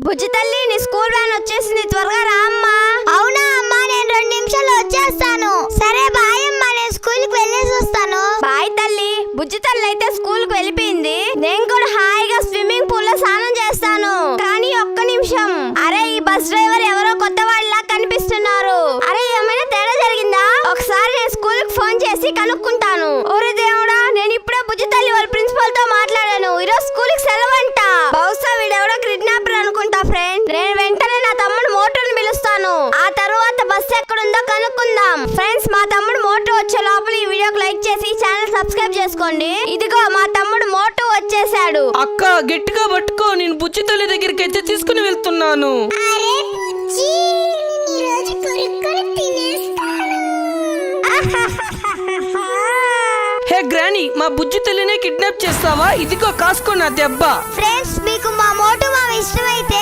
బుజ్జి తల్లి, నీ school van వచ్చేసింది, త్వరగా రా అమ్మా. అవునా అమ్మా, నేను 2 నిమిషాల్లో వచ్చేస్తాను. సరే బాయ్ అమ్మా, నేను స్కూల్ కి వెళ్ళేసి వస్తాను. బాయ్ తల్లి. బుజ్జి తల్లి అయితే స్కూల్ కి వెళ్ళిపోయింది. నేను కూడా హాయిగా స్విమ్మింగ్ పూల్ లో స్నానం చేస్తాను. కానీ ఒక్క నిమిషం, అరే ఈ బస్ డ్రైవర్ ఎవరో కొత్త వాళ్ళ కనిపిస్తున్నారు. అరే ఏమైనా తేడా జరిగిందా? ఒకసారి నేను స్కూల్ కి ఫోన్ చేసి కనుక్కుంటాను. ఓరే దేవుడా, నేను ఇప్పుడే బుజ్జి తల్లి వాళ్ళ ప్రిన్సిపల్ తో మాట్లాడాను. ఈరోజు స్కూల్ కి సెలవంట. బహుశా వీడెవడో కిడ్నాపర్ అనుకుంటా ఫ్రెండ్. నేను వెంటనే నా తమ్ముడు మోటోని పిలుస్తాను. ఆ తర్వాత బస్ ఎక్కడుందో కనుక్కుందాం. ఫ్రెండ్స్, మా తమ్ముడు మోటో వచ్చే లోపల ఈ వీడియోకి లైక్ చేసి ఛానల్ సబ్స్క్రైబ్ చేసుకోండి. ఇదిగో మా తమ్ముడు మోటో వచ్చేసాడు. అక్క గట్టిగా పట్టుకో, నేను బుజ్జి తల్లి దగ్గరికి అయితే తీసుకుని వెళ్తున్నాను. అరే బుజ్జి, ఈ రోజు కొరుక్కొని తినేస్తాను. హే గ్రానీ, మా బుజ్జి తల్లినే కిడ్నాప్ చేస్తావా? ఇదిగో కాసుకో నా దెబ్బ. ఫ్రెండ్స్, మీకు మా మోటో మామ ఇష్టమైతే